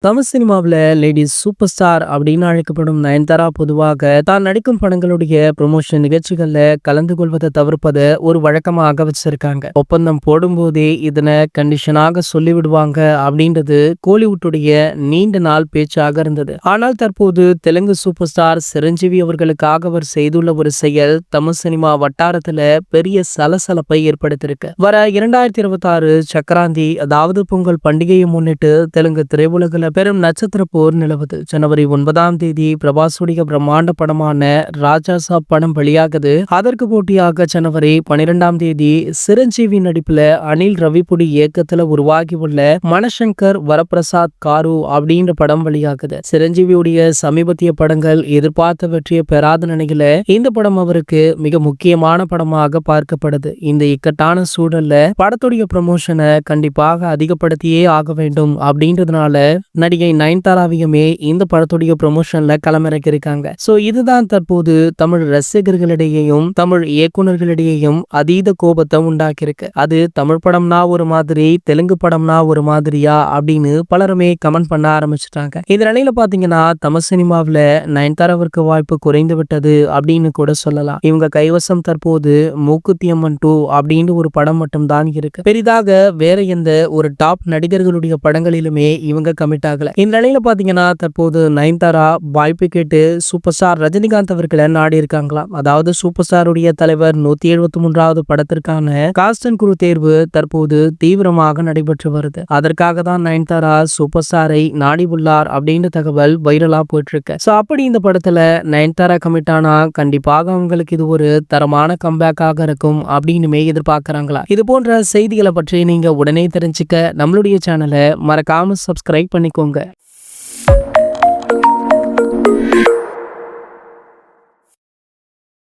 தமிழ் சினிமாவில் ladies super star அப்படின்னு அழைக்கப்படும் நயன்தாரா பொதுவாக தான் நடிக்கும் படங்களுடைய ப்ரொமோஷன் நிகழ்ச்சிகள்ல கலந்து கொள்வதை தவிர்ப்பதை ஒரு வழக்கமாக வச்சிருக்காங்க. ஒப்பந்தம் போடும்போதே இதனை கண்டிஷனாக சொல்லிவிடுவாங்க அப்படின்றது கோலிவுட்டுடைய நீண்ட நாள் பேச்சாக இருந்தது. ஆனால் தற்போது தெலுங்கு சூப்பர் ஸ்டார் சிரஞ்சீவி அவர்களுக்காக அவர் செய்துள்ள ஒரு செயல் தமிழ் சினிமா வட்டாரத்துல பெரிய சலசலப்பை ஏற்படுத்தியிருக்கு. வர 2026 சக்கராந்தி அதாவது பொங்கல் பண்டிகையை முன்னிட்டு தெலுங்கு திரையுலகில் பெரும் நட்சத்திர போர் நிலவுது. ஜனவரி 9ஆம் தேதி பிரபாசுடைய பிரம்மாண்ட படமான ராஜா சாப் படம் வெளியாகுது. அதற்கு போட்டியாக ஜனவரி 12ஆம் தேதி சிரஞ்சீவி நடிப்புல அனில் ரவிபுடி இயக்கத்துல உருவாகி உள்ள மணசங்கர் வரப்பிரசாத் காரு அப்படின்ற படம் வெளியாகுது. சிரஞ்சீவியுடைய சமீபத்திய படங்கள் எதிர்பார்த்த வெற்றியை பெறாத நிலையில இந்த படம் அவருக்கு மிக முக்கியமான படமாக பார்க்கப்படுது. இந்த இக்கட்டான சூழல்ல படத்துடைய ப்ரமோஷனை கண்டிப்பாக அதிகப்படுத்தியே ஆக வேண்டும் அப்படின்றதுனால நடிகை நயன்தாராவையுமே இந்த படத்துடைய ப்ரொமோஷன்ல களமிறக்கி இருக்காங்க. சோ இதுதான் தற்போது தமிழ் ரசிகர்களிடையேயும் தமிழ் இயக்குநர்களிடையேயும் அதீத கோபத்தை உண்டாக்கியிருக்கு. அது தமிழ் படம்னா ஒரு மாதிரி, தெலுங்கு படம்னா ஒரு மாதிரியா அப்படின்னு பலருமே கமெண்ட் பண்ண ஆரம்பிச்சுட்டாங்க. இந்த நிலையில பாத்தீங்கன்னா தமிழ் சினிமாவில நயன்தாராவிற்கு வாய்ப்பு குறைந்து விட்டது அப்படின்னு கூட சொல்லலாம். இவங்க கைவசம் தற்போது மூக்குத்தி அம்மன் 2 அப்படின்னு ஒரு படம் மட்டும் தான் இருக்கு. பெரிதாக வேற எந்த ஒரு டாப் நடிகர்களுடைய படங்களிலுமே இவங்க கமிட் ஆகல. இந்த நிலையில பாத்தீங்கன்னா தற்போது நயன்தாரா வாய்ப்பு கேட்டு சூப்பர் ஸ்டார் ரஜினிகாந்த் அவர்களை நாடி இருக்காங்களாம். அதாவது சூப்பர் ஸ்டாருடைய தலைவர் 173வது படத்திற்கான காஸ்ட் அண்ட் குரு தேர்வு தற்போது தீவிரமாக நடைபெற்று வருது. அதற்காக தான் நயன்தாரா சூப்பர் ஸ்டாரை நாடி உள்ளார் அப்படின்ற தகவல் வைரலா போயிட்டு இருக்கு. சோ அப்படி இந்த படத்துல நயன்தாரா கமிட் ஆனா கண்டிப்பாக அவங்களுக்கு இது ஒரு தரமான கம்பேக்காக இருக்கும் அப்படின்னுமே எதிர்பார்க்கறாங்களா. இது போன்ற செய்திகளை பற்றி நீங்க உடனே தெரிஞ்சுக்க நம்மளுடைய சேனலை மறக்காம சப்ஸ்கிரைப் பண்ணிக்கோங்க.